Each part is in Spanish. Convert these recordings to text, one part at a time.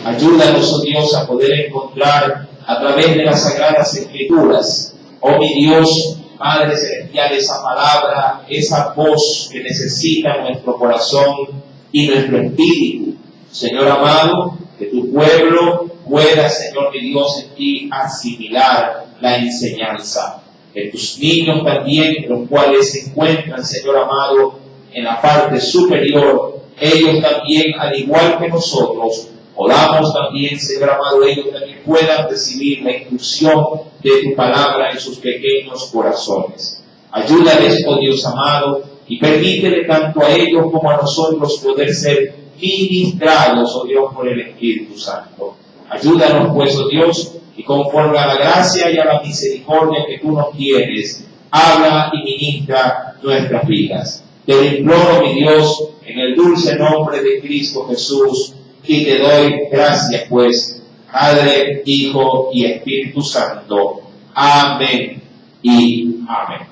Ayúdanos, oh Dios, a poder encontrar a través de las Sagradas Escrituras, oh mi Dios, Padre Celestial, esa palabra, esa voz que necesita nuestro corazón y nuestro espíritu. Señor amado, que tu pueblo pueda, Señor mi Dios, en ti asimilar la enseñanza. Que tus niños también, los cuales se encuentran, Señor amado, en la parte superior, ellos también, al igual que nosotros, podamos también, Señor amado, ellos también puedan recibir la instrucción de tu palabra en sus pequeños corazones. Ayúdales, oh Dios amado, y permítele tanto a ellos como a nosotros poder ser ministrados, oh Dios, por el Espíritu Santo. Ayúdanos, pues, oh Dios, y conforme a la gracia y a la misericordia que tú nos tienes, habla y ministra nuestras vidas. Te lo imploro, mi Dios, en el dulce nombre de Cristo Jesús, y te doy gracias, pues, Padre, Hijo y Espíritu Santo. Amén y amén.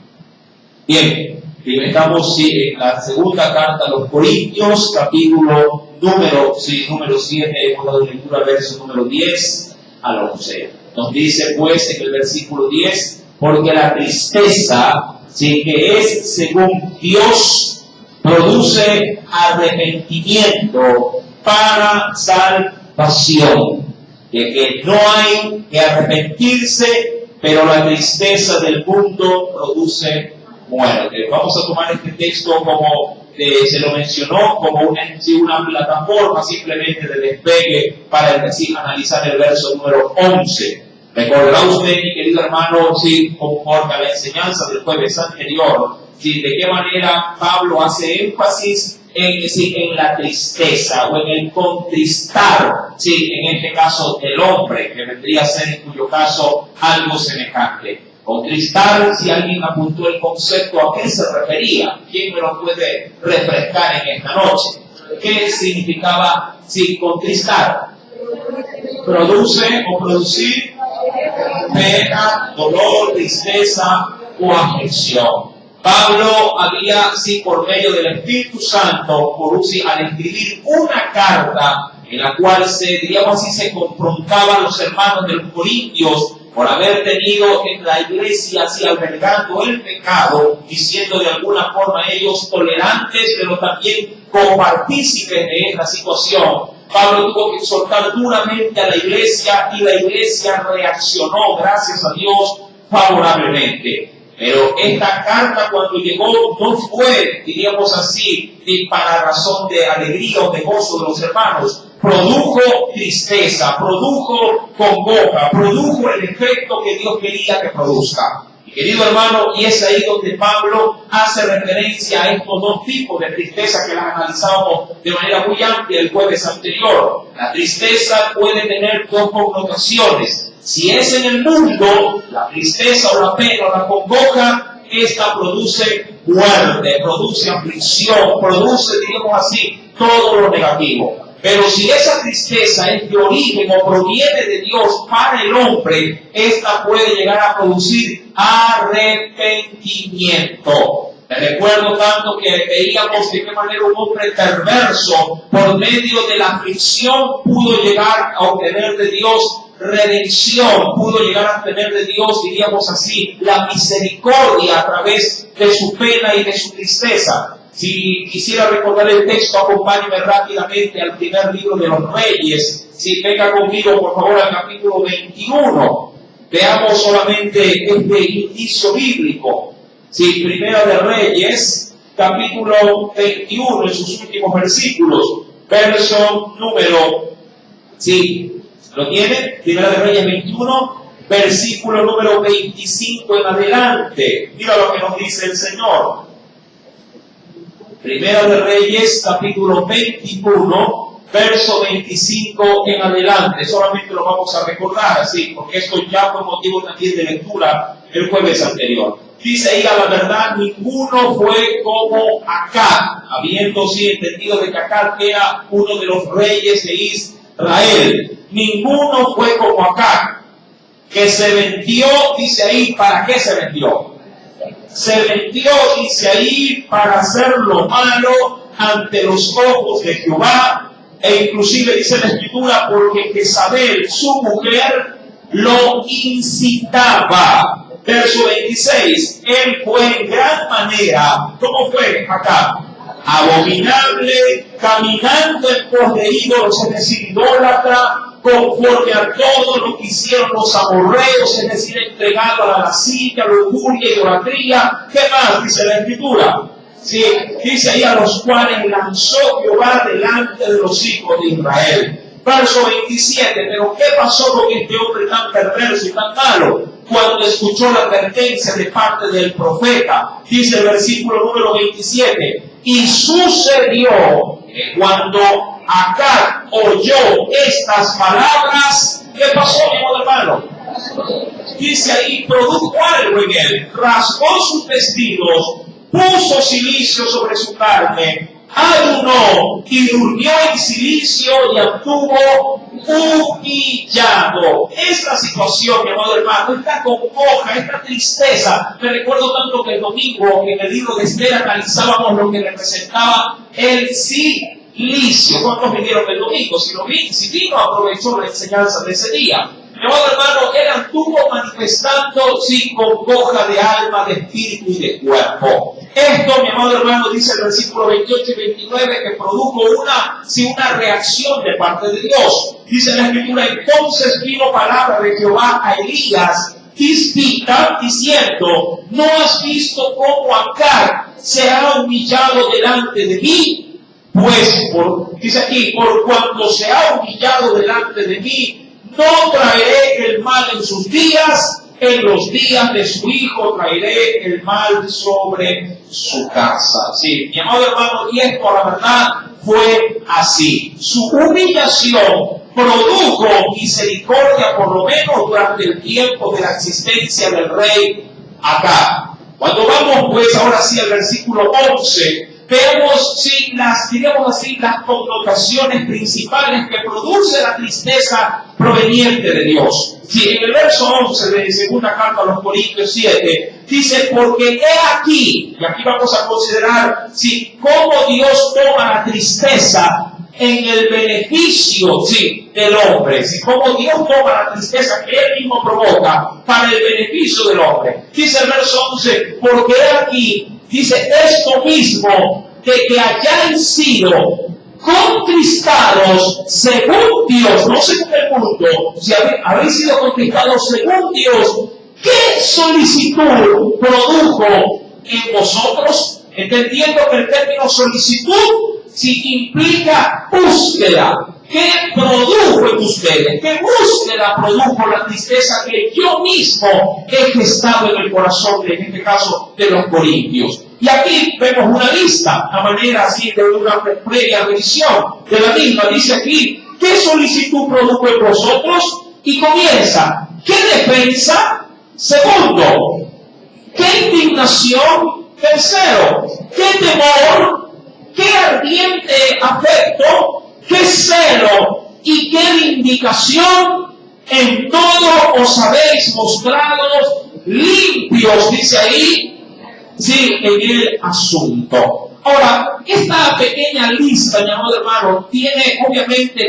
Bien, estamos en la segunda carta a los Corintios, capítulo número 7, hemos dado lectura verso número 10 al 11. Nos dice, pues, en el versículo 10, porque la tristeza, que es según Dios, produce arrepentimiento para salvación, de que no hay que arrepentirse, pero la tristeza del mundo produce muerte. Vamos a tomar este texto como se lo mencionó, como una plataforma simplemente de despegue para analizar el verso número 11. Recordará usted, mi querido hermano, conforme a la enseñanza del jueves anterior, de qué manera Pablo hace énfasis en la tristeza o en el contristar, en este caso del hombre, que vendría a ser en cuyo caso algo semejante. Contristar, si alguien apuntó el concepto, ¿a qué se refería? ¿Quién me lo puede refrescar en esta noche? ¿Qué significaba contristar? Produce o producir pena, dolor, tristeza o aflicción. Pablo había, por medio del Espíritu Santo, al escribir una carta en la cual se confrontaban los hermanos de los Corintios por haber tenido en la iglesia albergando el pecado, y siendo de alguna forma ellos tolerantes, pero también copartícipes de esta situación. Pablo tuvo que exhortar duramente a la iglesia, y la iglesia reaccionó, gracias a Dios, favorablemente. Pero esta carta, cuando llegó, no fue, diríamos así, para razón de alegría o de gozo de los hermanos. Produjo tristeza, produjo congoja, produjo el efecto que Dios quería que produzca. Y querido hermano, y es ahí donde Pablo hace referencia a estos dos tipos de tristeza que las analizábamos de manera muy amplia el jueves anterior. La tristeza puede tener dos connotaciones. Si es en el mundo, la tristeza o la pena o la congoja, esta produce muerte, produce aflicción, produce, digamos así, todo lo negativo. Pero si esa tristeza es de origen o proviene de Dios para el hombre, esta puede llegar a producir arrepentimiento. Me recuerdo tanto que veíamos de qué manera un hombre perverso, por medio de la aflicción, pudo llegar a obtener de Dios redención, pudo llegar a tener de Dios, diríamos así, la misericordia a través de su pena y de su tristeza. Si quisiera recordar el texto, acompáñeme rápidamente al primer libro de los Reyes. Si venga conmigo, por favor, al capítulo 21. Veamos solamente este indicio bíblico. Primera de Reyes, capítulo 21, en sus últimos versículos. Verso número, ¿lo tiene? Primera de Reyes 21, versículo número 25 en adelante. Mira lo que nos dice el Señor. Primera de Reyes, capítulo 21, verso 25 en adelante. Solamente lo vamos a recordar así, porque esto ya fue motivo también de lectura el jueves anterior. Dice ahí, a la verdad, ninguno fue como Acab, habiendo entendido de que Acab era uno de los reyes de Israel. Ninguno fue como Acab, que se vendió, dice ahí, ¿para qué se vendió? Se vendió, dice ahí, para hacer lo malo ante los ojos de Jehová, E inclusive dice la Escritura, porque Jezabel, su mujer, lo incitaba. Verso 26, él fue en gran manera, ¿cómo fue acá? Abominable, caminando en pos de ídolos, es decir, idólatra, conforme a todo lo que hicieron los amorreos, es decir, entregado a la lascivia, lujuria, idolatría. ¿Qué más dice la Escritura? Sí, dice ahí, a los cuales lanzó Jehová delante de los hijos de Israel. Verso 27, pero ¿qué pasó con este hombre tan perverso y tan malo? Cuando escuchó la advertencia de parte del profeta, dice el versículo número 27, y sucedió que cuando Acab oyó estas palabras, ¿qué pasó, mi amado hermano? Dice ahí, produjo algo en él, rasgó sus vestidos, puso cilicio sobre su carne, ayunó y durmió en silicio y anduvo humillado. Esta situación, mi amado hermano, esta congoja, esta tristeza, me recuerdo tanto que el domingo en el libro de Esther analizábamos lo que representaba el silicio. ¿Cuántos vinieron el domingo? Si vino, aprovechó la enseñanza de ese día. Mi amado hermano, él anduvo manifestando sin congoja de alma, de espíritu y de cuerpo. Esto, mi amado hermano, dice el versículo 28 y 29, que produjo una reacción de parte de Dios. Dice la Escritura, entonces vino palabra de Jehová a Elías, Tisbita, diciendo, ¿no has visto cómo Acab se ha humillado delante de mí? Pues, dice aquí, por cuanto se ha humillado delante de mí, no traeré el mal en sus días, en los días de su hijo traeré el mal sobre su casa. Sí, mi amado hermano, y esto la verdad fue así. Su humillación produjo misericordia por lo menos durante el tiempo de la existencia del rey Acab. Cuando vamos pues ahora sí al versículo 11, vemos las connotaciones principales que produce la tristeza proveniente de Dios. Sí, en el verso 11 de segunda carta a los Corintios 7, dice, porque he aquí, y aquí vamos a considerar cómo Dios toma la tristeza en el beneficio del hombre, cómo Dios toma la tristeza que Él mismo provoca para el beneficio del hombre. Dice el verso 11, porque he aquí, dice esto mismo, de que hayan sido contristados según Dios, no según el mundo, si habéis sido contristados según Dios, ¿qué solicitud produjo en vosotros? Entendiendo que el término solicitud implica búsqueda. ¿Qué produjo en ustedes? ¿Qué búsqueda produjo la tristeza que yo mismo he gestado en el corazón, en este caso, de los corintios? Y aquí vemos una lista, a manera así de una previa revisión de la misma. Dice aquí, ¿qué solicitud produjo en vosotros? Y comienza, ¿qué defensa? Segundo, ¿qué indignación? Tercero, ¿qué temor? ¿Qué ardiente afecto? ¿Qué celo? ¿Y qué vindicación? En todo os habéis mostrado limpios, dice ahí, en el asunto. Ahora, esta pequeña lista, mi amado hermano,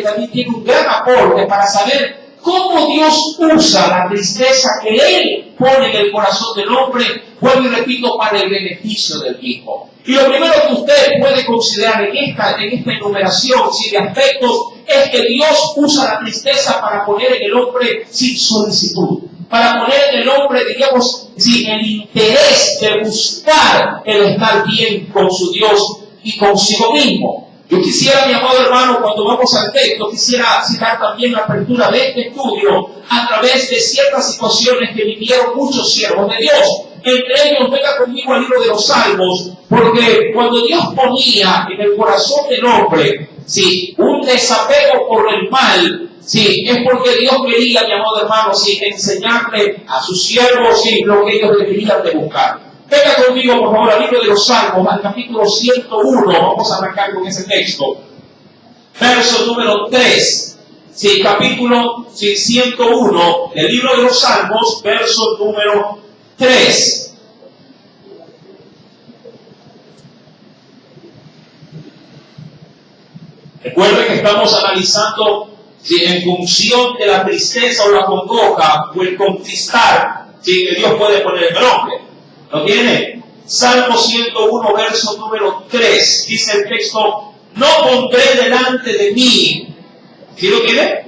también tiene un gran aporte para saber cómo Dios usa la tristeza que Él pone en el corazón del hombre, vuelvo y repito, para el beneficio del Hijo. Y lo primero que usted puede considerar en esta enumeración de aspectos es que Dios usa la tristeza para poner en el hombre solicitud, para poner en el hombre, digamos, el interés de buscar el estar bien con su Dios y consigo mismo. Yo quisiera, mi amado hermano, cuando vamos al texto, quisiera citar también la apertura de este estudio a través de ciertas situaciones que vivieron muchos siervos de Dios. Entre ellos, venga conmigo al libro de los Salmos, porque cuando Dios ponía en el corazón del hombre, un desapego por el mal, es porque Dios quería, mi amado hermano, enseñarle a sus siervos, lo que ellos deberían de buscar. Venga conmigo, por favor, al libro de los Salmos, al capítulo 101, vamos a arrancar con ese texto. Verso número 3, capítulo 101 del libro de los Salmos, verso número 3. Recuerden que estamos analizando si en función de la tristeza o la congoja o el contristar, si que Dios puede poner el nombre. ¿Lo tiene? Salmo 101, verso número 3, dice el texto: no pondré delante de mí, ¿sí lo tiene?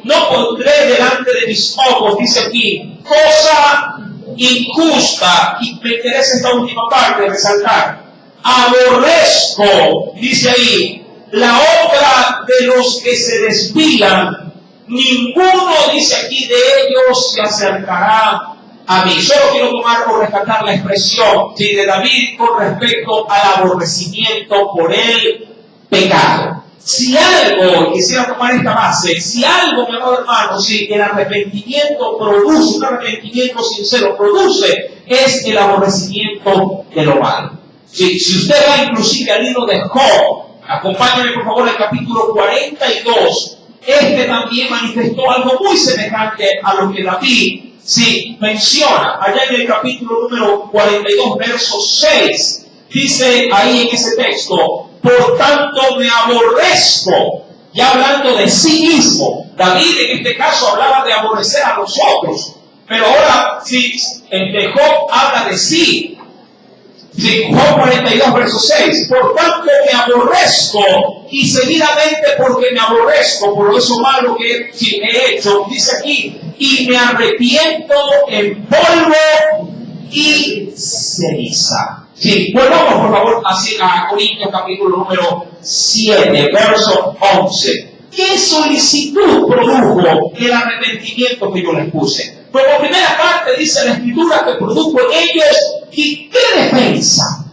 No pondré delante de mis ojos, dice aquí, cosa injusta. Y me interesa esta última parte, resaltar. Aborrezco, dice ahí, la obra de los que se desvían. Ninguno, dice aquí, de ellos se acercará a mí. Solo quiero tomar o rescatar la expresión de David con respecto al aborrecimiento por el pecado. Si algo, quisiera tomar esta base, si algo, mi amado hermano, si el arrepentimiento produce, un arrepentimiento sincero produce, es el aborrecimiento de lo malo. Si usted va inclusive al libro de Job, acompáñame por favor al capítulo 42, este también manifestó algo muy semejante a lo que David menciona. Allá en el capítulo número 42, verso 6, dice ahí en ese texto: por tanto me aborrezco, ya hablando de sí mismo. David en este caso hablaba de aborrecer a los otros, pero ahora de Job habla de sí. Job 42, verso 6, por tanto me aborrezco, y seguidamente porque me aborrezco por eso malo que he hecho, dice aquí, y me arrepiento en polvo y ceniza. Volvamos por favor así a Corintios capítulo número 7, verso 11. ¿Qué solicitud produjo el arrepentimiento que yo les puse? Pues por primera parte dice la Escritura que produjo en ellos, ¿y qué defensa?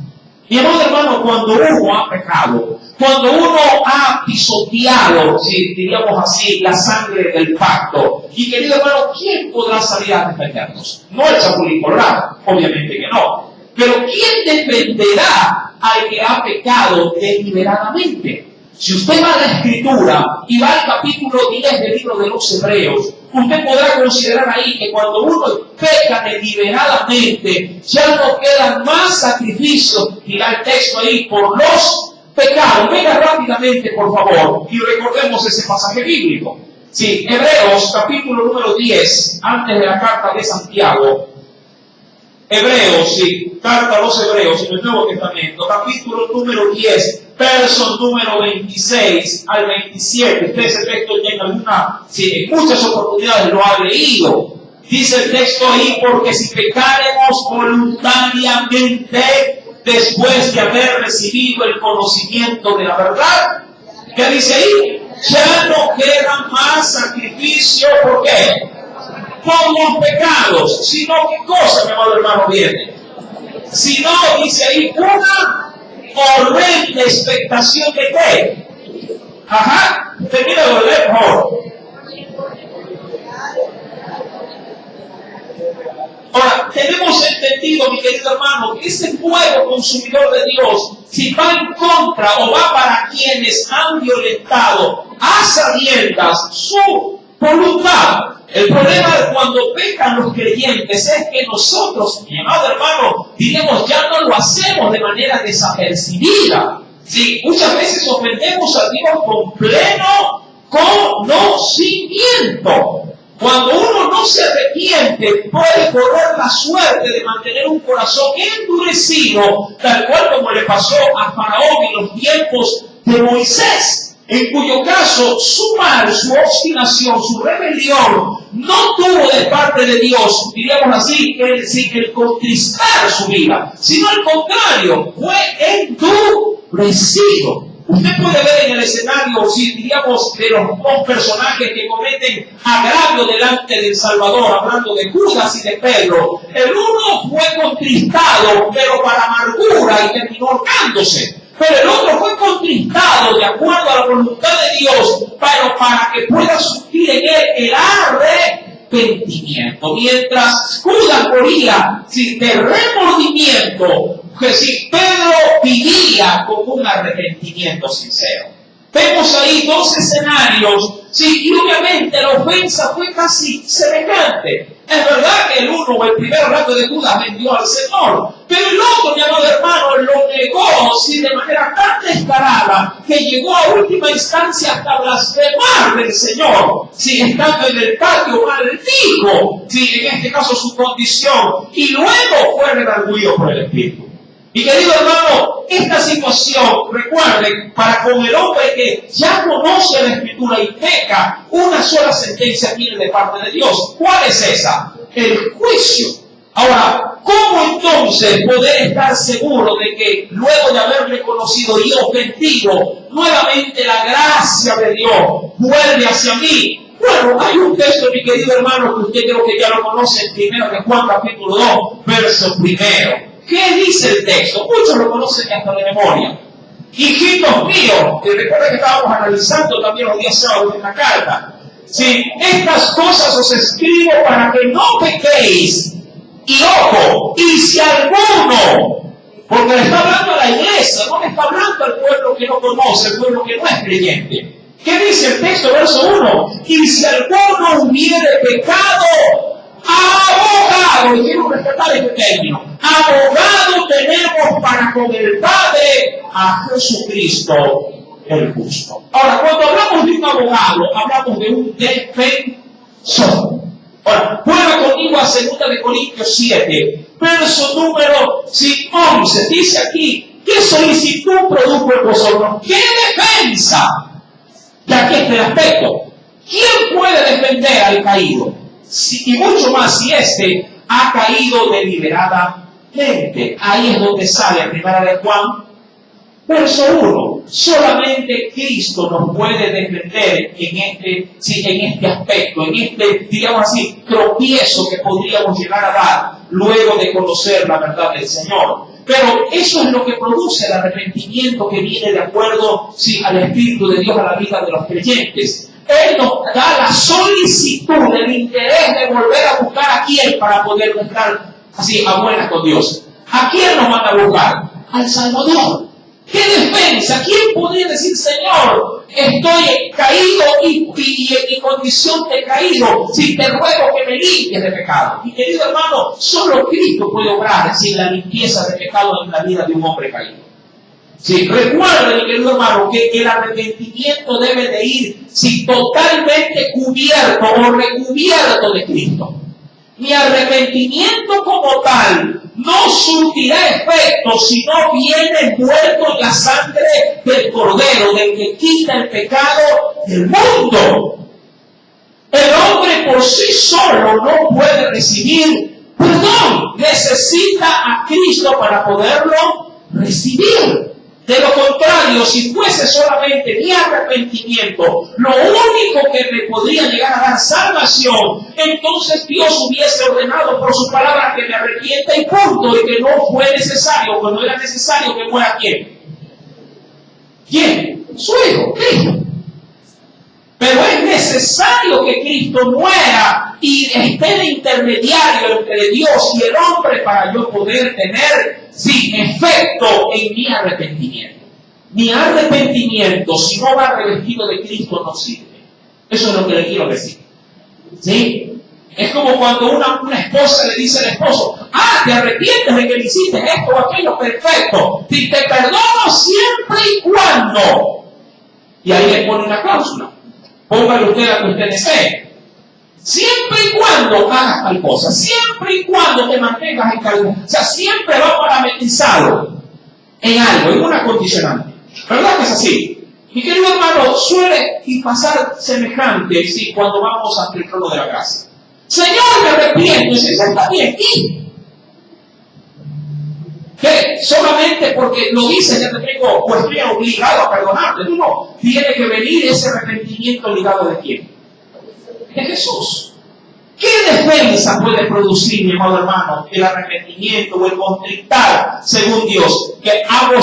Mi amado hermano, cuando uno ha pecado, cuando uno ha pisoteado, diríamos así, la sangre del pacto, y querido hermano, ¿quién podrá salir a defendernos? No el chapulín colorado, obviamente que no. Pero ¿quién defenderá al que ha pecado deliberadamente? Si usted va a la Escritura y va al capítulo 10 del libro de los Hebreos, usted podrá considerar ahí que cuando uno peca deliberadamente, ya no quedan más sacrificios, dirá el texto ahí, por los pecados. Venga rápidamente, por favor, y recordemos ese pasaje bíblico. Hebreos, capítulo número 10, antes de la carta de Santiago. Hebreos, carta a los Hebreos en el Nuevo Testamento, capítulo número 10, verso número 26 al 27. Usted ese texto ya en muchas oportunidades lo ha leído. Dice el texto ahí: porque si pecaremos voluntariamente después de haber recibido el conocimiento de la verdad, ¿qué dice ahí? Ya no queda más sacrificio. ¿Por qué? Por los pecados, sino ¿qué cosa, mi amado hermano, viene? Si no, dice ahí, una horrenda expectación de qué. Termina de leer, por favor. Ahora, tenemos entendido, mi querido hermano, que ese fuego consumidor de Dios, si va en contra o va para quienes han violentado a sabiendas su voluntad. El problema de cuando pecan los creyentes es que nosotros, mi amado hermano, diremos, ya no lo hacemos de manera desapercibida. Muchas veces ofendemos a Dios con pleno conocimiento. Cuando uno no se arrepiente, puede correr la suerte de mantener un corazón endurecido, tal cual como le pasó a Faraón en los tiempos de Moisés, en cuyo caso su mal, su obstinación, su rebelión no tuvo de parte de Dios, diríamos así, el contristar su vida, sino al contrario, fue endurecido. Usted puede ver en el escenario, diríamos, de los dos personajes que cometen agravio delante del Salvador, hablando de Judas y de Pedro. El uno fue contristado, pero para amargura, y terminó ahorcándose. Pero el otro fue contristado de acuerdo a la voluntad de Dios, pero para que pueda surgir en él el arrepentimiento. Mientras Judas moría de remordimiento, que Pedro vivía con un arrepentimiento sincero. Vemos ahí dos escenarios, y obviamente la ofensa fue casi semejante. Es verdad que el uno o el primer rato de Judas vendió al Señor, pero el otro, mi amado hermano, lo negó de manera tan descarada que llegó a última instancia hasta blasfemar del Señor. Estando en el patio maldijo, en este caso su condición, y luego fue redarguido por el Espíritu. Mi querido hermano, esta situación, recuerden, para con el hombre que ya conoce la Escritura y peca, una sola sentencia tiene de parte de Dios. ¿Cuál es esa? El juicio. Ahora, ¿cómo entonces poder estar seguro de que luego de haberle conocido y ofendido, nuevamente la gracia de Dios vuelve hacia mí? Bueno, hay un texto, mi querido hermano, que usted creo que ya lo conoce, en 1 Juan capítulo 2, verso 1. ¿Qué dice el texto? Muchos lo conocen hasta de memoria. Hijitos míos, que recuerden que estábamos analizando también los días sábados en la carta. Estas cosas os escribo para que no pequéis. Y ojo, y si alguno, porque le está hablando a la iglesia, no le está hablando al pueblo que no conoce, al pueblo que no es creyente. ¿Qué dice el texto, verso 1? Y si alguno hubiere pecado, abogado, y quiero respetar este término, abogado tenemos para con el Padre a Jesucristo el justo. Ahora, cuando hablamos de un abogado, hablamos de un defensor. Ahora, vuelva conmigo a 2 Corintios 7, verso número 11. Dice aquí, ¿qué solicitud produjo en vosotros? ¿Qué defensa? De aquí está el aspecto. ¿Quién puede defender al caído? Y mucho más si éste ha caído deliberadamente. Ahí es donde sale en 1 de Juan, verso 1. Solamente Cristo nos puede defender en este aspecto, en este, digamos así, tropiezo que podríamos llegar a dar luego de conocer la verdad del Señor. Pero eso es lo que produce el arrepentimiento que viene de acuerdo al Espíritu de Dios a la vida de los creyentes. Él nos da la solicitud, el interés de volver a buscar a quién para poder estar así a buenas con Dios. ¿A quién nos van a buscar? Al Salvador. ¿Qué defensa? ¿Quién podría decir, Señor, estoy caído y condición de caído, si te ruego que me limpies de pecado? Mi querido hermano, solo Cristo puede obrar sin la limpieza de pecado en la vida de un hombre caído. Recuerden, mi querido hermano, que el arrepentimiento debe de ir totalmente cubierto o recubierto de Cristo. Mi arrepentimiento como tal no surtirá efecto si no viene envuelto en la sangre del Cordero, del que quita el pecado del mundo. El hombre por sí solo no puede recibir perdón. Necesita a Cristo para poderlo recibir. De lo contrario, si fuese solamente mi arrepentimiento lo único que me podría llegar a dar salvación, entonces Dios hubiese ordenado por su palabra que me arrepienta y punto, y que no fue necesario, cuando era necesario que muera ¿quién? ¿Quién? Su Hijo, Cristo. Pero es necesario que Cristo muera y esté de intermediario entre Dios y el hombre para yo poder tener, efecto en mi arrepentimiento. Mi arrepentimiento, si no va revestido de Cristo, no sirve. Eso es lo que le quiero decir. Es como cuando una esposa le dice al esposo, te arrepientes de que le hiciste esto o aquello, perfecto. Te perdono siempre y cuando. Y ahí le pone una cláusula. Póngale usted a que usted desee. Siempre y cuando hagas tal cosa, siempre y cuando te mantengas en calma. O sea, siempre va parametrizado en algo, en una condicionante. ¿Verdad que es así? Mi querido hermano, suele pasar semejante cuando vamos ante el trono de la gracia. Señor, me arrepiento, y se está bien aquí. Que solamente porque lo dice ya te tengo, pues estoy obligado a perdonarte. No, tiene que venir ese arrepentimiento ligado de quién? De Jesús. ¿Qué defensa puede producir, mi amado hermano, el arrepentimiento o el contritar según Dios? Que hago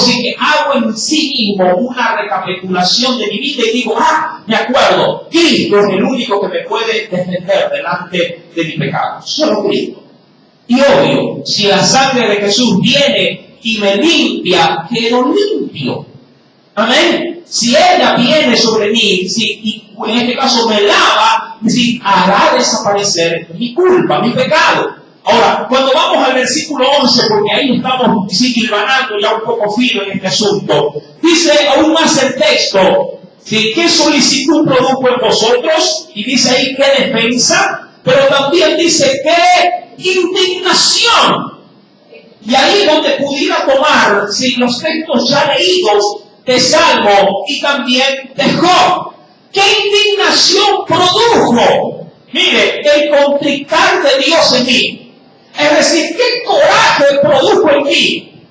en sí mismo una recapitulación de mi vida y digo, me acuerdo, Cristo es el único que me puede defender delante de mi pecado. Solo Cristo. Y obvio, si la sangre de Jesús viene y me limpia, quedo limpio. Amén. Si ella viene sobre mí, y en este caso me lava, sí, hará desaparecer mi culpa, mi pecado. Ahora, cuando vamos al versículo 11, porque ahí estamos silvanando ya un poco fino en este asunto, dice aún más el texto, ¿sí? ¿Qué solicitud produjo en vosotros? Y dice ahí, ¿qué defensa? Pero también dice, ¿qué indignación? Y ahí donde pudiera tomar, ¿sí?, los textos ya leídos de Salmo y también de Job. ¿Qué indignación produjo? Mire, el contritar de Dios en mí. Es decir, ¿qué coraje produjo en mí?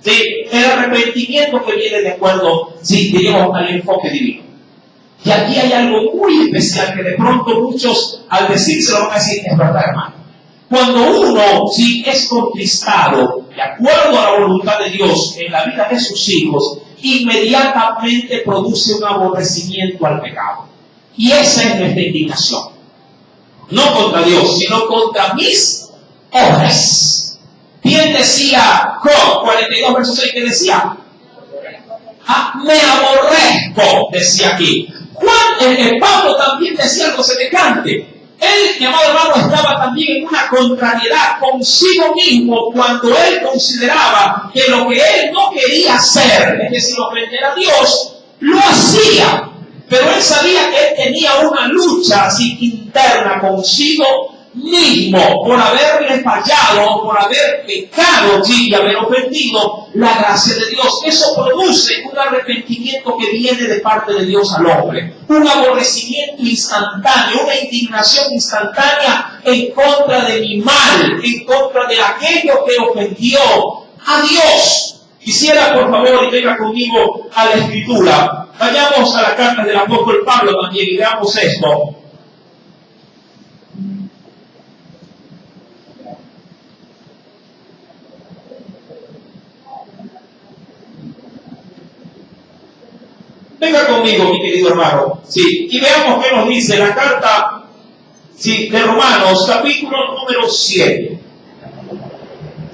¿Sí? El arrepentimiento que viene de acuerdo, sí, diríamos, al enfoque divino. Y aquí hay algo muy especial que de pronto muchos al decírselo van a decir, es verdad, hermano. Cuando uno, sí, es contristado de acuerdo a la voluntad de Dios en la vida de sus hijos, inmediatamente produce un aborrecimiento al pecado. Y esa es nuestra indignación. No contra Dios, sino contra mis obras. Bien decía Job 42 versos 6, que decía, me aborrezco, decía aquí. Pablo también decía algo semejante. Él, mi amado hermano, estaba también en una contrariedad consigo mismo cuando él consideraba que lo que él no quería hacer, es decir, ofender a Dios, lo hacía. Pero él sabía que él tenía una lucha así interna consigo mismo por haberle fallado, por haber pecado, sí, y haber ofendido la gracia de Dios. Eso produce un arrepentimiento que viene de parte de Dios al hombre, un aborrecimiento instantáneo, una indignación instantánea en contra de mi mal, en contra de aquello que ofendió a Dios. Quisiera, por favor, y venga conmigo a la Escritura. Vayamos a la carta del apóstol Pablo también y veamos esto. Venga conmigo, mi querido hermano, sí, y veamos qué nos dice la carta, sí, de Romanos, capítulo número 7.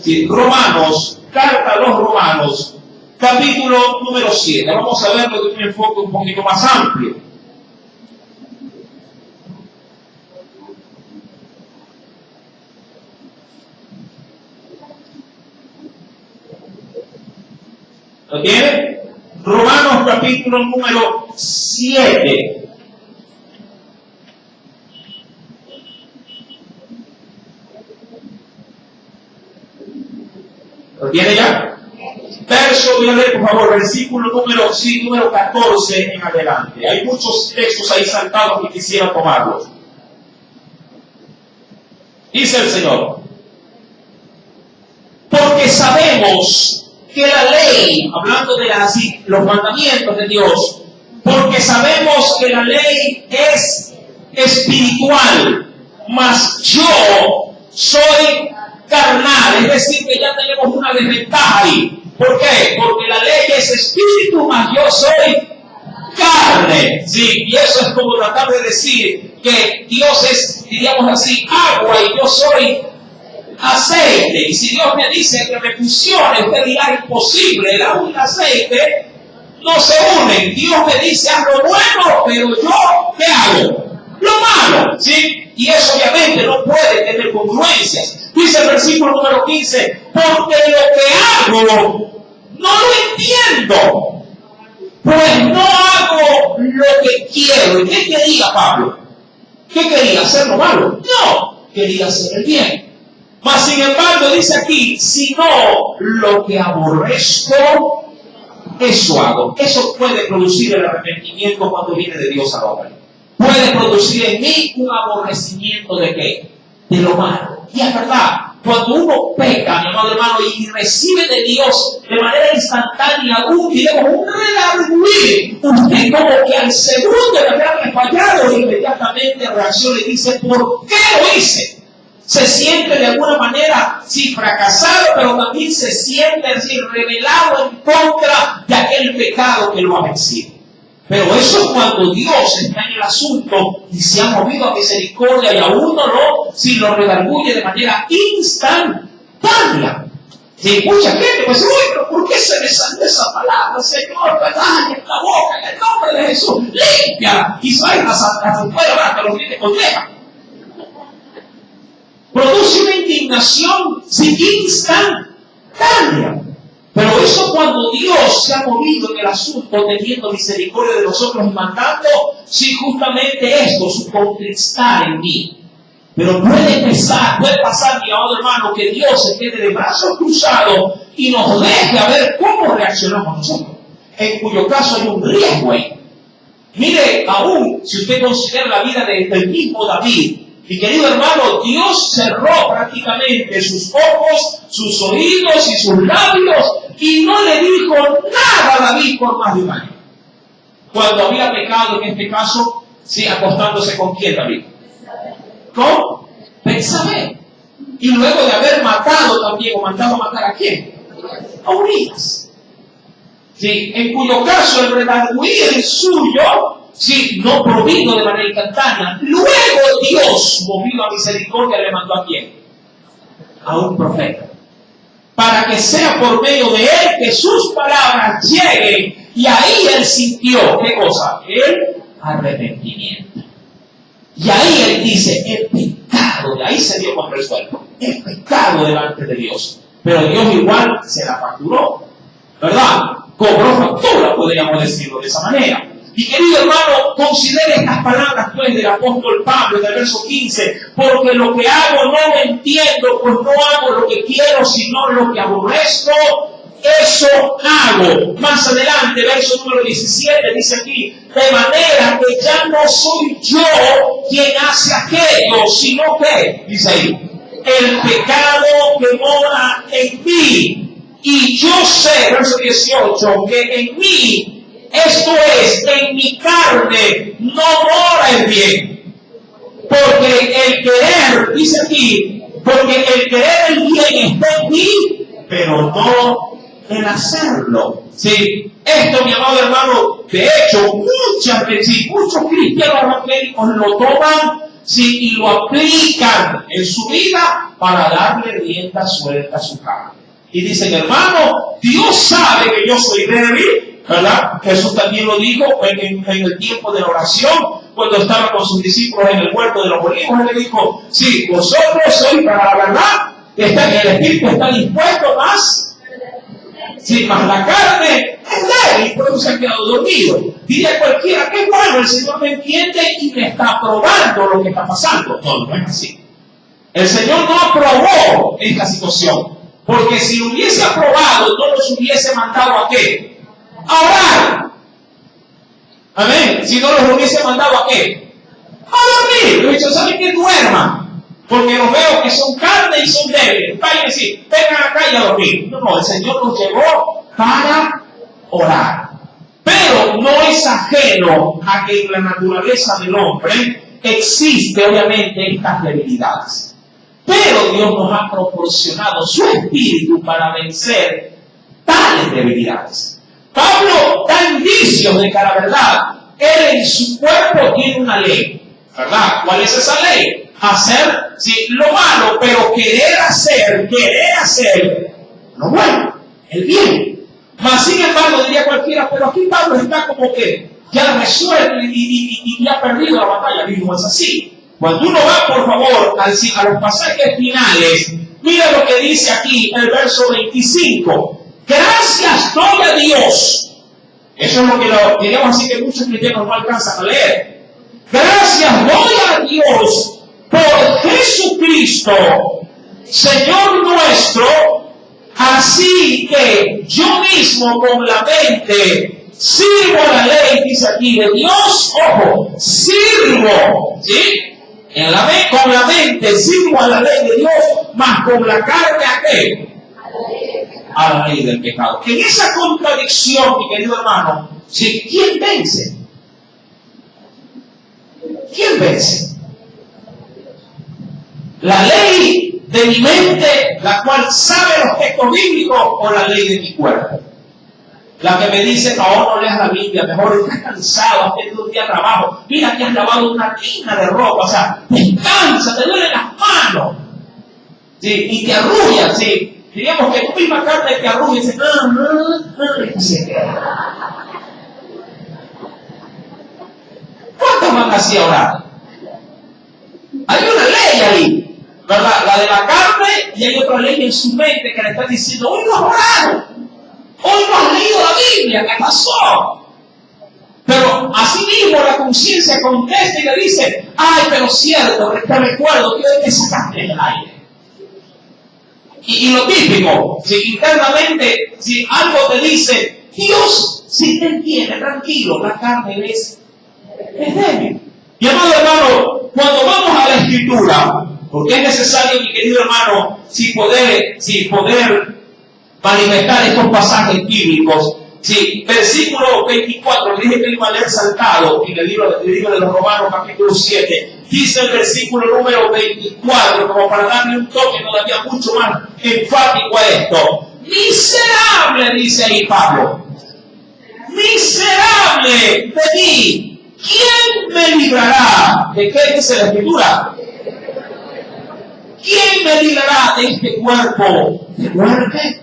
Sí, Romanos, carta a los Romanos, capítulo número 7. Vamos a verlo de un enfoque un poquito más amplio. ¿Lo tiene? Romanos capítulo número 7. ¿Lo tiene ya? Verso, voy a leer por favor, versículo número 14 en adelante. Hay muchos textos ahí saltados que quisiera tomarlos. Dice el Señor, porque sabemos que la ley, hablando de los mandamientos de Dios, porque sabemos que la ley es espiritual, mas yo soy carnal, es decir, que ya tenemos una desventaja ahí. ¿Por qué? Porque la ley es espíritu, mas yo soy carne. Sí, y eso es como tratar de decir que Dios es, diríamos así, agua y yo soy aceite. Y si Dios me dice que me fusione, usted dirá imposible, el agua y el aceite no se unen. Dios me dice haz lo bueno, pero yo, ¿qué hago? Lo malo, ¿sí? Y eso obviamente no puede tener congruencias. Dice el versículo número 15, porque lo que hago no lo entiendo, pues no hago lo que quiero. ¿Y qué quería Pablo? ¿Qué quería? ¿Hacer lo malo? No, quería hacer el bien. Mas sin embargo dice aquí, si no lo que aborrezco, eso hago. Eso puede producir el arrepentimiento cuando viene de Dios al hombre. Puede producir en mí un aborrecimiento de qué? De lo malo. Y es verdad, cuando uno peca, mi amado hermano, y recibe de Dios de manera instantánea un redarguir, usted como que al segundo de haberle fallado, inmediatamente reacciona y dice, ¿por qué lo hice? Se siente de alguna manera, sí, fracasado, pero también se siente, así, rebelado en contra de aquel pecado que lo ha vencido. Pero eso es cuando Dios está en el asunto y se ha movido a misericordia y a uno no, si lo redarguye de manera instantánea. Sí, mucha gente pues, uy, pero ¿por qué se me sale esa palabra, Señor? Daña esta boca en el nombre de Jesús, límpiala y salga hasta fuera que los dientes contlejan. Produce una indignación instantánea. Pero eso cuando Dios se ha movido en el asunto, teniendo misericordia de nosotros y mandando, sí, justamente esto, su contristar en mí. Pero puede pasar, mi amado hermano, que Dios se quede de brazos cruzados y nos deje a ver cómo reaccionamos nosotros. En cuyo caso hay un riesgo ahí. Mire, aún si usted considera la vida del mismo David, mi querido hermano, Dios cerró prácticamente sus ojos, sus oídos y sus labios y no le dijo nada a David por más de un año. Cuando había pecado, en este caso, sí, acostándose con quién, David. Con Betsabé. Y luego de haber matado también, o mandado a matar a quién, a Urías. Sí, en cuyo caso el redarguir suyo, sí, no provino de manera instantánea. Luego Dios, movido a misericordia, le mandó a quién, a un profeta, para que sea por medio de él que sus palabras lleguen. Y ahí él sintió, ¿qué cosa? El arrepentimiento. Y ahí él dice, el pecado, de ahí se dio con resuelto, el pecado delante de Dios. Pero Dios igual se la facturó, ¿verdad? Cobró factura, podríamos decirlo de esa manera. Y querido hermano, considere estas palabras pues del apóstol Pablo del verso 15, porque lo que hago no lo entiendo, pues no hago lo que quiero, sino lo que aborrezco, eso hago. Más adelante, verso número 17, dice aquí, de manera que ya no soy yo quien hace aquello, sino que, dice ahí, el pecado que mora en mí. Y yo sé, verso 18, que en mí, esto es, en mi carne, no mora el bien. Porque el querer, dice aquí, porque el querer el bien está en mí, pero no el hacerlo. Sí, esto, mi amado hermano, de hecho, muchos cristianos evangélicos lo toman, sí, y lo aplican en su vida para darle rienda suelta a su carne. Y dicen, hermano, Dios sabe que yo soy débil, ¿verdad? Jesús también lo dijo en el tiempo de la oración, cuando estaba con sus discípulos en el huerto de los olivos. Él le dijo, sí, vosotros sois para la verdad, el espíritu está dispuesto más. Sí, más la carne es débil, por eso se ha quedado dormido. Dile a cualquiera que bueno, el Señor me entiende y me está aprobando lo que está pasando. No, no es así. El Señor no aprobó esta situación, porque si lo hubiese aprobado, no nos hubiese mandado a qué, a orar. Amén. Si no los hubiese mandado a qué, a dormir. Lo dicho, ¿saben qué? Duerman. Porque los veo que son carne y son débiles. Vayan a decir, vengan acá y a dormir. No, el Señor nos llevó para orar. Pero no es ajeno a que en la naturaleza del hombre existe obviamente estas debilidades. Pero Dios nos ha proporcionado su espíritu para vencer tales debilidades. Pablo da indicios de que la verdad, él en su cuerpo tiene una ley, ¿verdad? ¿Cuál es esa ley? Hacer, sí, lo malo, pero querer hacer lo bueno, el bien. Mas sin embargo, diría cualquiera, pero aquí Pablo está como que ya resuelto y ha perdido la batalla. Y no es así. Cuando uno va, por favor, a los pasajes finales, mira lo que dice aquí el verso 25. Gracias doy a Dios. Eso es lo que diríamos así que muchos cristianos no alcanzan a leer. Gracias doy a Dios por Jesucristo, Señor nuestro, así que yo mismo con la mente sirvo la ley, dice aquí, de Dios, ojo, sirvo, ¿sí? Con la mente sirvo a la ley de Dios, mas con la carne ¿a qué? A la ley del pecado. En esa contradicción, mi querido hermano, ¿sí? ¿Quién vence? ¿Quién vence? ¿La ley de mi mente, la cual sabe los textos bíblicos, o la ley de mi cuerpo? La que me dice, no leas la Biblia, mejor estás cansado, has tenido un día de trabajo, mira que has lavado una tina de ropa, o sea, descansa, te duelen las manos, ¿sí? Y te arrullas, ¿sí? Diríamos que tu misma carne te arruga y dice, ¿cuántos van así a orar? Hay una ley ahí, ¿verdad? La de la carne, y hay otra ley en su mente que le está diciendo, hoy no has orado, hoy no has leído la Biblia, ¿qué pasó? Pero así mismo la conciencia contesta y le dice, ay, pero cierto, te recuerdo que hoy te sacaste del aire. Y lo típico, si internamente, si algo te dice, Dios, si te entiende, tranquilo, la carne es débil. Y amado hermano, cuando vamos a la Escritura, porque es necesario, mi querido hermano, si poder manifestar estos pasajes bíblicos, sí, versículo 24, le dije que iba a leer saltado, en el libro de los Romanos, capítulo 7, dice el versículo número 24, como para darle un toque todavía mucho más enfático a esto. Miserable, dice ahí Pablo, miserable de mí. ¿Quién me librará? ¿De qué dice la Escritura? ¿Quién me librará de este cuerpo de muerte?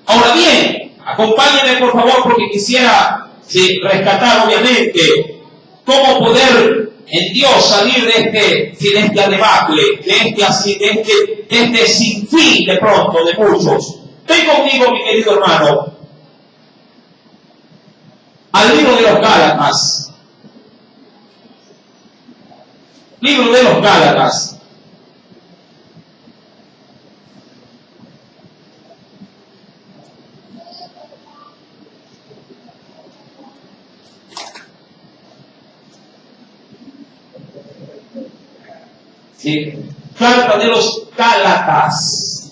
Ahora bien, acompáñenme por favor porque quisiera rescatar obviamente cómo poder en Dios salir de este adebacle, de este sinfín de pronto de muchos. Ven conmigo, mi querido hermano, al libro de los Gálatas. Libro de los Gálatas. Sí. Carta de los Gálatas.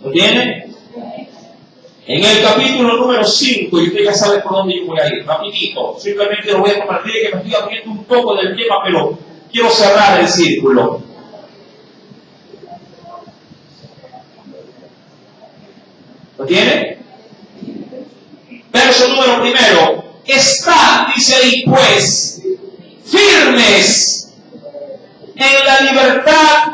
¿Lo tiene? En el capítulo número 5, y usted ya sabe por dónde yo voy a ir, rapidito. Simplemente lo voy a compartir, que me estoy abriendo un poco del tema, pero quiero cerrar el círculo. ¿Lo tiene? Verso número 1. Estad, dice ahí, pues, firmes en la libertad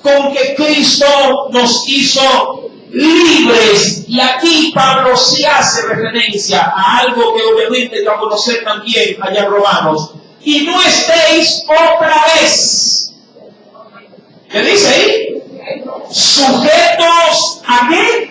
con que Cristo nos hizo libres. Y aquí Pablo sí hace referencia a algo que obviamente va a conocer también allá en Romanos. Y no estéis otra vez, ¿qué dice ahí? Sujetos ¿a qué?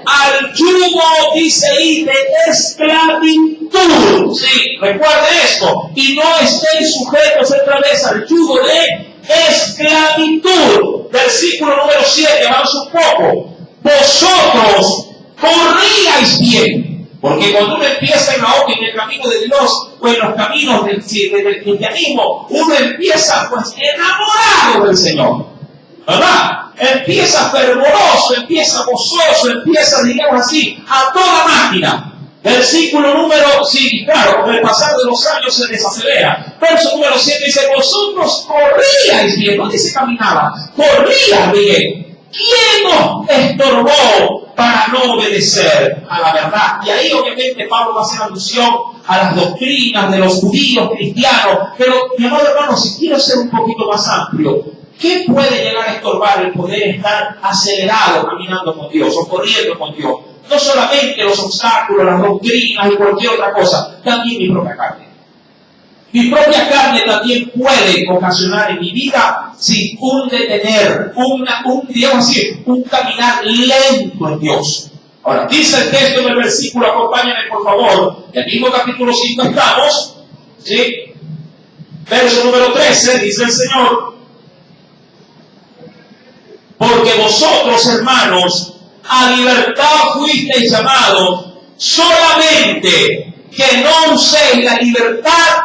Al yugo, dice ahí, de esclavitud. Sí, recuerde esto. Y no estéis sujetos otra vez al yugo de esclavitud. Versículo número 7, vamos un poco. Vosotros corríais bien. Porque cuando uno empieza en la obra, en el camino de Dios, o en los caminos del cristianismo, uno empieza pues enamorado del Señor, ¿verdad? Empieza fervoroso, empieza gozoso, empieza, digamos así, a toda máquina. Versículo número, sí, claro, con el pasar de los años se desacelera. Verso número 7 dice, vosotros corríais bien, no dice caminaba, corríais bien. ¿Quién nos estorbó para no obedecer a la verdad? Y ahí obviamente Pablo va a hacer alusión a las doctrinas de los judíos cristianos. Pero, mi amado hermano, si quiero ser un poquito más amplio, ¿qué puede llegar a estorbar el poder estar acelerado caminando con Dios o corriendo con Dios? No solamente los obstáculos, las doctrinas y cualquier otra cosa, también mi propia carne. Mi propia carne también puede ocasionar en mi vida un detener, digamos así, un caminar lento en Dios. Ahora, dice el texto del versículo, acompáñame por favor, el mismo capítulo 5 estamos, ¿sí? Verso número 13, dice el Señor, porque vosotros, hermanos, a libertad fuisteis llamados, solamente que no uséis la libertad,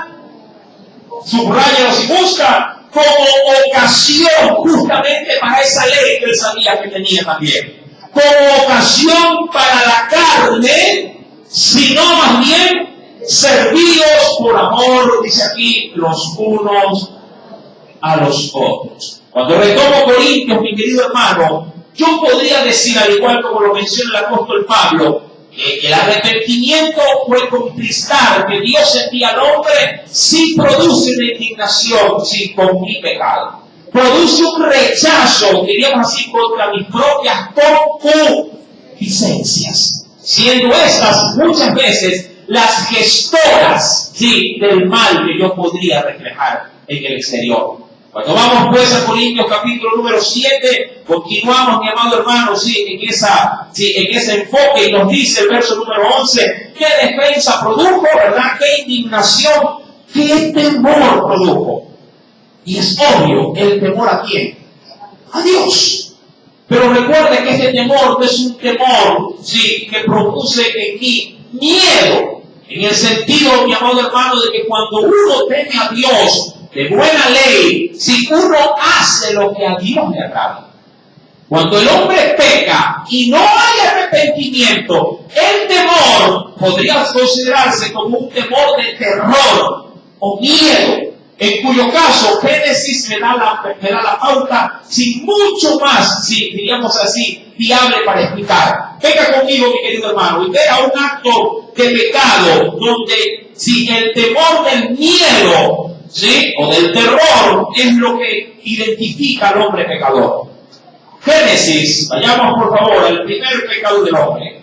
subrayalo si busca, como ocasión justamente para esa ley que él sabía que tenía también. Como ocasión para la carne, sino más bien servidos por amor, dice aquí, los unos a los otros. Cuando retomo Corintios, mi querido hermano, yo podría decir, al igual como lo menciona el apóstol Pablo, que el arrepentimiento o el contristar que Dios envía al hombre sí produce una indignación sí, con mi pecado. produce un rechazo, diríamos así, contra mis propias concupiscencias, siendo estas muchas veces las gestoras, sí, del mal que yo podría reflejar en el exterior. Cuando vamos pues a Corintios capítulo número 7, continuamos, mi amado hermano, en ese enfoque, y nos dice el verso número 11, qué defensa produjo, ¿verdad? Qué indignación, qué temor produjo. Y es obvio, el temor ¿a quién? A Dios. Pero recuerde que este temor no es un temor, que produce en mí miedo, en el sentido, mi amado hermano, de que cuando uno teme a Dios de buena ley, si uno hace lo que a Dios le agrada. Cuando el hombre peca y no hay arrepentimiento, el temor podría considerarse como un temor de terror o miedo, en cuyo caso Génesis me da la pauta sin mucho más, diríamos así, viable para explicar. Venga conmigo, mi querido hermano, y vea un acto de pecado donde el temor del miedo, o del terror, es lo que identifica al hombre pecador. Génesis, vayamos por favor al primer pecado del hombre.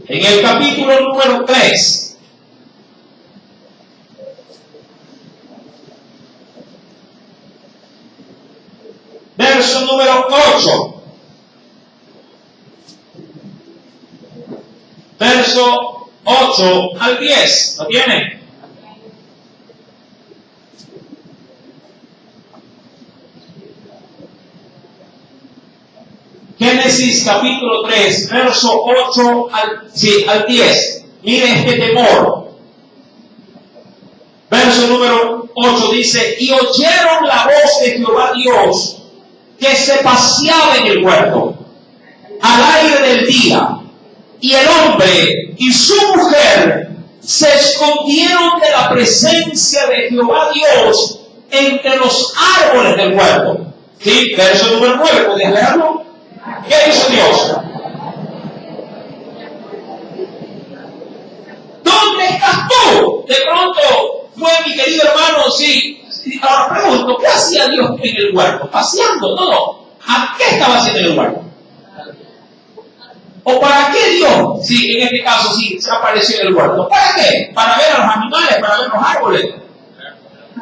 En el capítulo número 3. Verso número 8. Verso 8 al 10. ¿Lo tienen? Génesis capítulo 3, verso 8 al 10. Mire este temor. Verso número 8 dice, y oyeron la voz de Jehová Dios, que se paseaba en el huerto, al aire del día, y el hombre y su mujer se escondieron de la presencia de Jehová Dios entre los árboles del huerto. ¿Sí? Verso número 9, ¿puedes leerlo? ¿Qué hizo Dios? ¿Dónde estás tú? De pronto fue mi querido hermano, Ahora pregunto, ¿qué hacía Dios en el huerto? ¿Paseando? No. ¿A qué estaba haciendo en el huerto? ¿O para qué Dios, en este caso, se apareció en el huerto? ¿Para qué? ¿Para ver a los animales? ¿Para ver los árboles?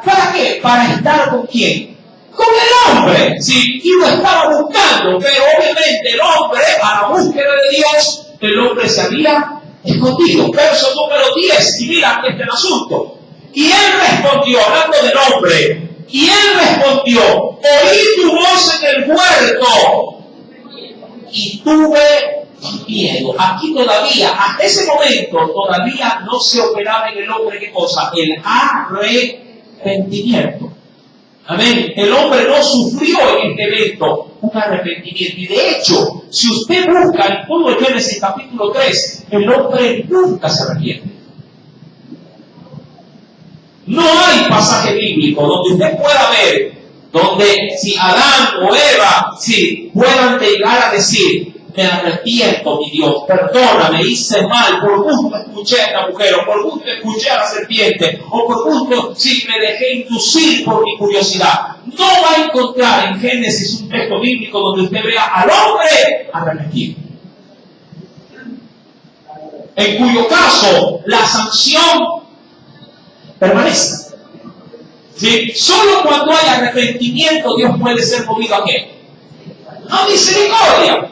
¿Para qué? ¿Para estar con quién? Con el hombre, y lo estaba buscando, pero obviamente el hombre, a la búsqueda de Dios, el hombre se había escondido. Verso número 10, y mira este es el asunto. Y él respondió, hablando del hombre, y él respondió, oí tu voz en el huerto, y tuve miedo. Aquí todavía, hasta ese momento, todavía no se operaba en el hombre, ¿qué cosa? El arrepentimiento. Amén. El hombre no sufrió en este evento un arrepentimiento. Y de hecho, si usted busca en todo el Génesis capítulo 3, el hombre nunca se arrepiente. No hay pasaje bíblico donde usted pueda ver, donde si Adán o Eva, puedan llegar a decir, me arrepiento, mi Dios, perdóname, hice mal, por gusto escuché a esta mujer, o por gusto escuché a la serpiente, o por gusto, me dejé inducir por mi curiosidad. No va a encontrar en Génesis un texto bíblico donde usted vea al hombre arrepentido. En cuyo caso, la sanción permanece. Solo cuando hay arrepentimiento, Dios puede ser movido a qué? A misericordia.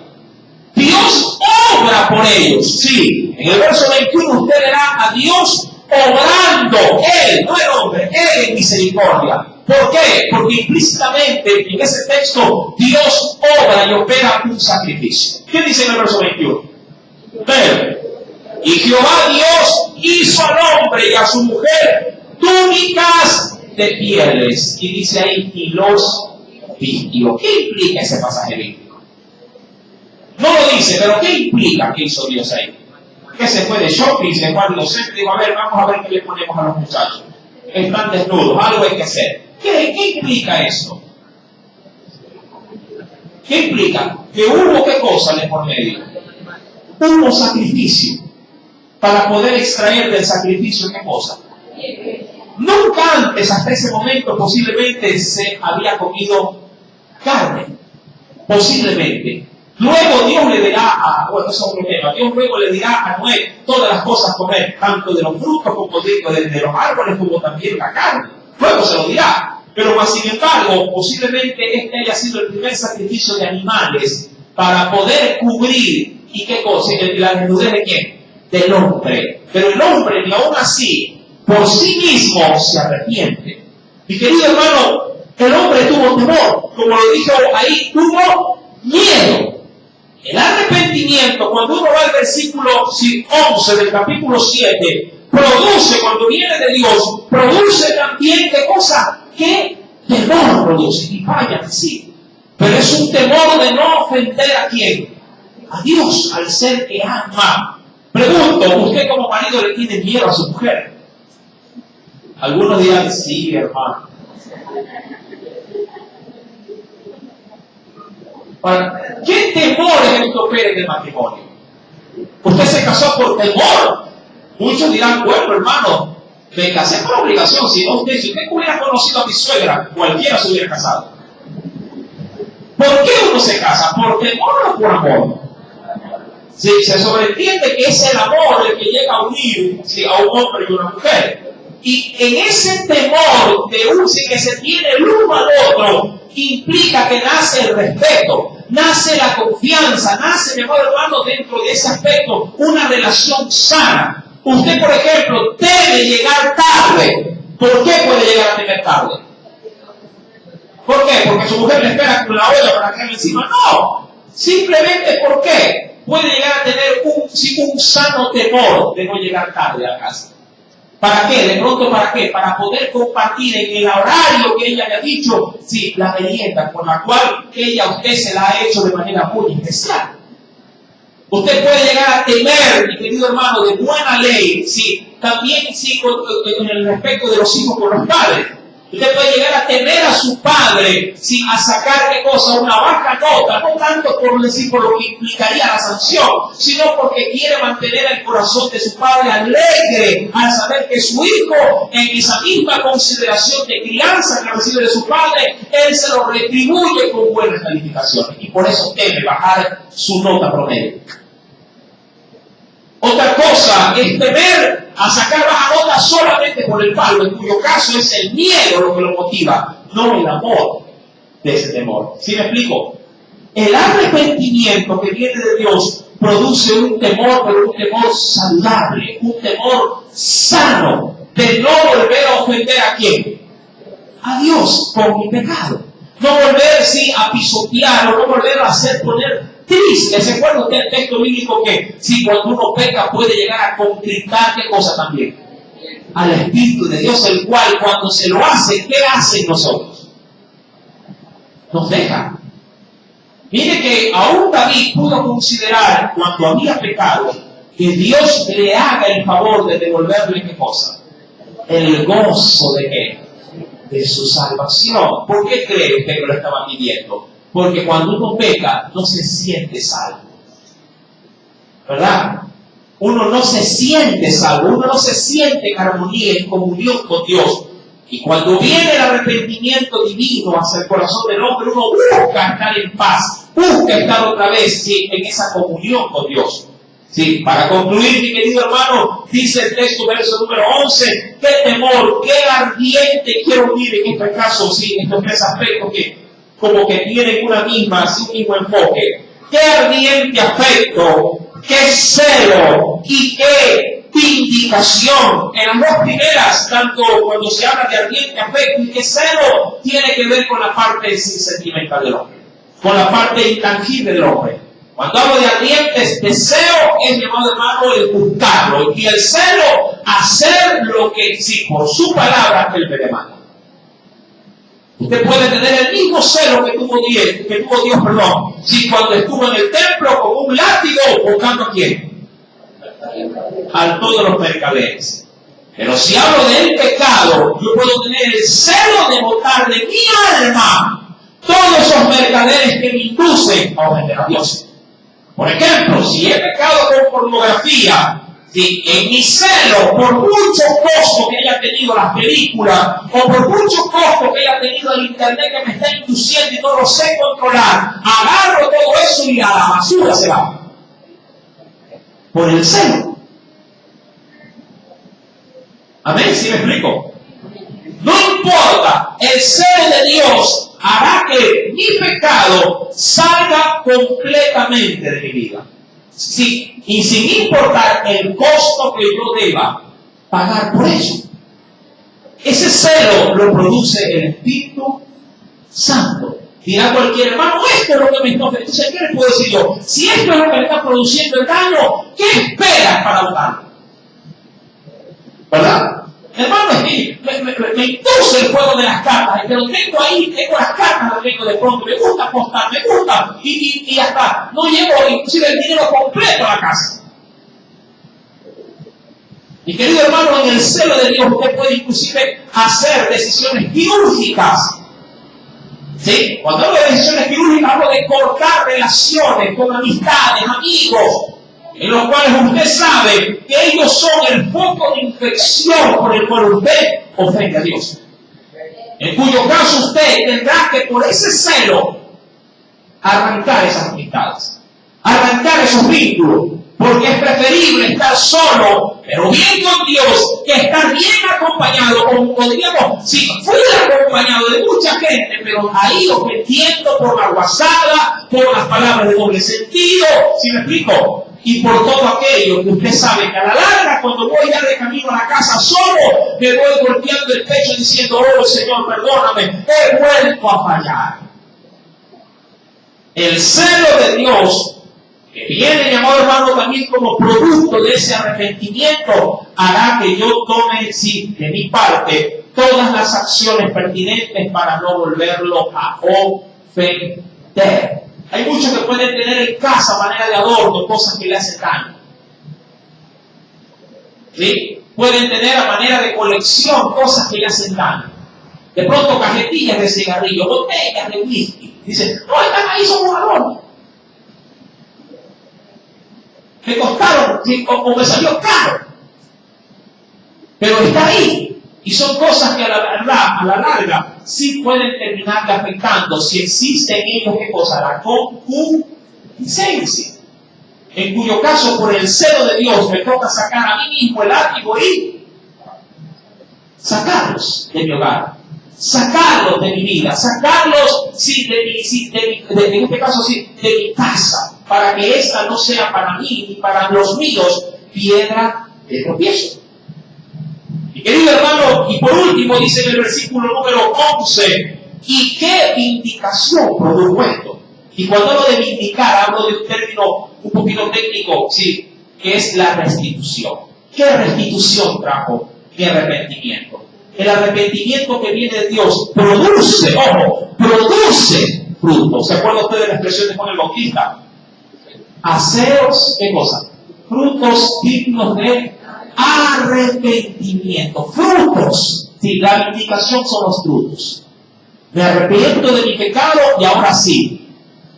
Dios obra por ellos. En el verso 21 usted verá a Dios obrando, Él, no el hombre, Él en misericordia. ¿Por qué? Porque implícitamente en ese texto Dios obra y opera un sacrificio. ¿Qué dice en el verso 21? Pero, y Jehová Dios hizo al hombre y a su mujer túnicas de pieles. Y dice ahí, y los vistió. ¿Qué implica ese pasaje bíblico? No lo dice, pero ¿qué implica que hizo Dios ahí? Que se fue de shopping, se fue al docente y dijo, a ver, vamos a ver qué le ponemos a los muchachos. Están desnudos, algo hay que hacer. ¿Qué implica esto? ¿Qué implica? Que hubo qué cosa de por medio. Hubo sacrificio. Para poder extraer del sacrificio qué cosa. Nunca antes, hasta ese momento, posiblemente se había comido carne. Posiblemente. Luego Dios le dirá bueno, eso es otro tema. Dios luego le dirá a Noé todas las cosas comer, tanto de los frutos como de los árboles, como también la carne. Luego se lo dirá. Pero más sin embargo, posiblemente este haya sido el primer sacrificio de animales para poder cubrir, ¿y qué cosa? La desnudez de quién? Del hombre. Pero el hombre, ni aún así, por sí mismo se arrepiente. Mi querido hermano, el hombre tuvo temor. Como lo dijo ahí, tuvo miedo. El arrepentimiento, cuando uno va al versículo 11 del capítulo 7, produce, cuando viene de Dios, produce también, ¿qué cosa? ¿Qué temor produce? Y vaya que sí. Pero es un temor de no ofender a quién. A Dios, al ser que ama. Pregunto, ¿usted como marido le tiene miedo a su mujer? Algunos dirán, sí, hermano. ¿Qué temor es el que opera en el matrimonio? Usted se casó por temor. Muchos dirán, bueno, hermano, me casé por obligación. Si usted hubiera conocido a mi suegra, cualquiera se hubiera casado. ¿Por qué uno se casa? ¿Por temor o por amor? Sí, se sobreentiende que es el amor el que llega a unir a un hombre y una mujer. Y en ese temor de unirse que se tiene el uno al otro, implica que nace el respeto, nace la confianza, nace, mi amor hermano, dentro de ese aspecto, una relación sana. Usted, por ejemplo, debe llegar tarde. ¿Por qué puede llegar a tener tarde? ¿Por qué? ¿Porque su mujer le espera con la olla para caerle encima? No. Simplemente porque puede llegar a tener un sano temor de no llegar tarde a casa. ¿Para qué? De pronto, ¿para qué? Para poder compartir en el horario que ella le ha dicho, sí, la merienda con la cual ella a usted se la ha hecho de manera muy especial. Usted puede llegar a temer, mi querido hermano, de buena ley, sí, también sí, con el respecto de los hijos con los padres. Usted puede llegar a temer a su padre, sí, a sacar qué cosa, una baja nota, no tanto por lo que implicaría la sanción, sino porque quiere mantener el corazón de su padre alegre al saber que su hijo, en esa misma consideración de crianza que recibe de su padre, él se lo retribuye con buenas calificaciones. Y por eso teme bajar su nota promedio. Otra cosa es temer a sacar baja nota solamente por el palo, en cuyo caso es el miedo lo que lo motiva, no el amor de ese temor. ¿Sí me explico? El arrepentimiento que viene de Dios produce un temor, pero un temor saludable, un temor sano, de no volver a ofender a quién. A Dios con mi pecado. No volver, sí, a pisotear o no volver a hacer poner triste. ¿Se acuerda usted el texto bíblico que si cuando uno peca puede llegar a contritar qué cosa también? Al Espíritu de Dios, el cual cuando se lo hace, ¿qué hacen nosotros? Nos deja. Mire que aún David pudo considerar cuando había pecado que Dios le haga el favor de devolverle qué cosa? El gozo de qué? De su salvación. ¿Por qué cree usted que lo estaba pidiendo? Porque cuando uno peca, no se siente salvo. ¿Verdad? Uno no se siente salvo, uno no se siente en armonía, en comunión con Dios. Y cuando viene el arrepentimiento divino hacia el corazón del hombre, uno busca estar en paz, busca estar otra vez, ¿sí?, en esa comunión con Dios. Sí, para concluir, mi querido hermano, dice el texto, verso número 11, qué temor, qué ardiente, quiero unir en este caso, sí, en estos tres aspectos que como que tienen un mismo enfoque. Qué ardiente afecto, qué celo y qué vindicación. En las dos primeras, tanto cuando se habla de ardiente afecto y qué celo, tiene que ver con la parte sentimental del hombre, con la parte intangible del hombre. Cuando hablo de ardientes, deseo es, mi amado hermano, el buscarlo, y el celo, hacer lo que, sí, por su palabra, él me demanda. Usted puede tener el mismo celo que tuvo Dios, si cuando estuvo en el templo con un látigo buscando a quién, a todos los mercaderes. Pero si hablo del pecado, yo puedo tener el celo de botar de mi alma todos esos mercaderes que me inducen a ofender a Dios. Por ejemplo, si he pecado con pornografía, Sí, en mi celo, por mucho costo que haya tenido las películas, o por mucho costo que haya tenido el internet que me está induciendo y no lo sé controlar, agarro todo eso y a la basura se va. Por el celo. Amén, ¿sí me explico? No importa, el celo de Dios hará que mi pecado salga completamente de mi vida. Sí, y sin importar el costo que yo deba pagar por eso. Ese celo lo produce el Espíritu Santo. Dirá cualquier hermano, esto es lo que me está ofreciendo. ¿Qué le puedo decir yo? Si esto es lo que me está produciendo el daño, ¿qué esperas para votarlo? ¿Verdad? Hermano, me induce el juego de las cartas, que lo tengo ahí, tengo las cartas, lo tengo de pronto, me gusta apostar, me gusta, y hasta no llevo inclusive el dinero completo a la casa. Mi querido hermano, en el celo de Dios usted puede inclusive hacer decisiones quirúrgicas. ¿Sí? Cuando hablo de decisiones quirúrgicas, hablo de cortar relaciones con amistades, amigos, en los cuales usted sabe que ellos son el foco de infección por el cual usted ofende a Dios. En cuyo caso usted tendrá que por ese celo arrancar esas amistades, arrancar esos vínculos, porque es preferible estar solo, pero bien con Dios, que estar bien acompañado, como podríamos, si fuera acompañado de mucha gente, pero ahí ofendiendo por la guasada, por las palabras de doble sentido, ¿sí me explico? Y por todo aquello que usted sabe que a la larga, cuando voy ya de camino a la casa solo, me voy golpeando el pecho diciendo, oh Señor, perdóname, he vuelto a fallar. El celo de Dios, que viene, mi amado hermano, también como producto de ese arrepentimiento, hará que yo tome, sí, de mi parte, todas las acciones pertinentes para no volverlo a ofender. Hay muchos que pueden tener en casa manera de adorno, cosas que le hacen daño. ¿Sí? Pueden tener a manera de colección cosas que le hacen daño. De pronto cajetillas de cigarrillo, botellas de whisky. Dicen, no, están ahí, son un adorno. Me costaron, o me salió caro. Pero está ahí. Y son cosas que a la larga sí pueden terminar afectando si existe en ellos, ¿qué cosa? La concupiscencia. En cuyo caso, por el celo de Dios, me toca sacar a mí mismo el látigo y sacarlos de mi hogar, sacarlos de mi vida, sacarlos, sí, en este caso, sí, de mi casa, para que esta no sea para mí ni para los míos piedra de tropiezo. Mi querido hermano, y por último dice en el versículo número 11, ¿y qué vindicación produjo esto? Y cuando hablo de vindicar, hablo de un término un poquito técnico, sí, que es la restitución. ¿Qué restitución trajo mi arrepentimiento? El arrepentimiento que viene de Dios produce, ojo, produce frutos. ¿Se acuerda usted de la expresión de Juan el Bautista? Haceos, ¿qué cosa? Frutos dignos de arrepentimiento. Frutos. Sí, la vindicación son los frutos. Me arrepiento de mi pecado y ahora sí,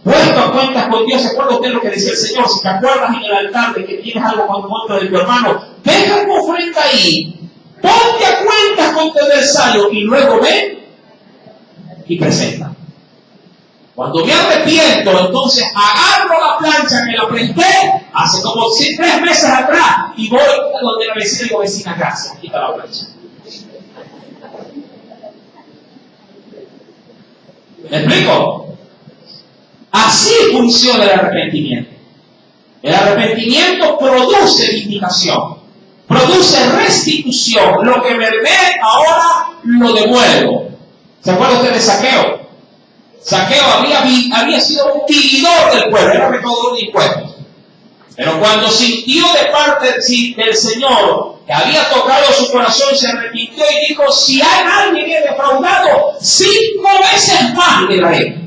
puesto a cuentas con Dios. ¿Se acuerda usted lo que decía el Señor? Si te acuerdas en el altar de que tienes algo con contra de tu hermano, deja tu ofrenda ahí, ponte a cuentas con tu adversario y luego ven y presenta. Cuando me arrepiento, entonces agarro la plancha que la presté hace como 3 meses atrás y voy a donde la vecina y digo, vecina, gracias, quita la plancha. ¿Me explico? Así funciona el arrepentimiento. El arrepentimiento produce vindicación, produce restitución. Lo que me debe ahora lo devuelvo. ¿Se acuerda usted de Zaqueo? Zaqueo había sido un vividor del pueblo, era recaudador de impuestos. Pero cuando sintió de parte del Señor que había tocado su corazón, se arrepintió y dijo, si hay alguien que he defraudado, 5 veces más le daré.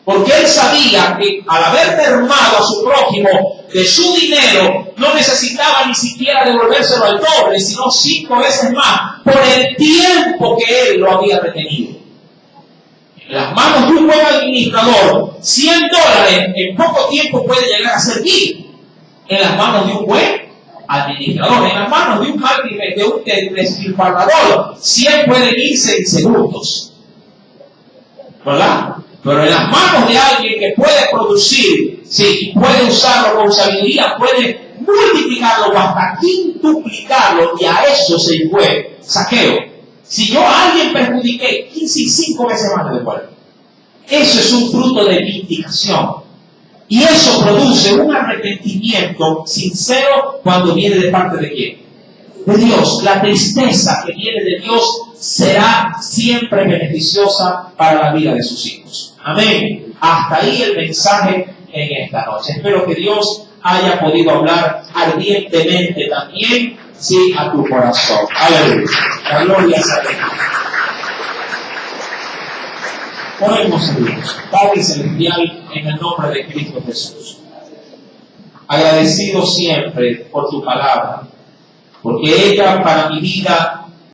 Porque él sabía que al haber derramado a su prójimo de su dinero, no necesitaba ni siquiera devolvérselo al doble, sino 5 veces más, por el tiempo que él lo había retenido. En las manos de un buen administrador, $100 en poco tiempo puede llegar a ser 1000. En las manos de un buen administrador. En las manos de un mal de un despilfarrador, 100 pueden irse en segundos, ¿verdad? Pero en las manos de alguien que puede producir, sí, puede usarlo con sabiduría, puede multiplicarlo o hasta quintuplicarlo, y a eso se fue Zaqueo. Si yo a alguien perjudiqué, 15 y 5 veces más le devuelvo. Eso es un fruto de vindicación. Y eso produce un arrepentimiento sincero cuando viene de parte de ¿quién? De Dios. La tristeza que viene de Dios será siempre beneficiosa para la vida de sus hijos. Amén. Hasta ahí el mensaje en esta noche. Espero que Dios haya podido hablar ardientemente también, sí, a tu corazón. Aleluya. La gloria a Dios. Oremos a Dios. Padre celestial, en el nombre de Cristo Jesús. Agradecido siempre por tu palabra, porque ella para mi vida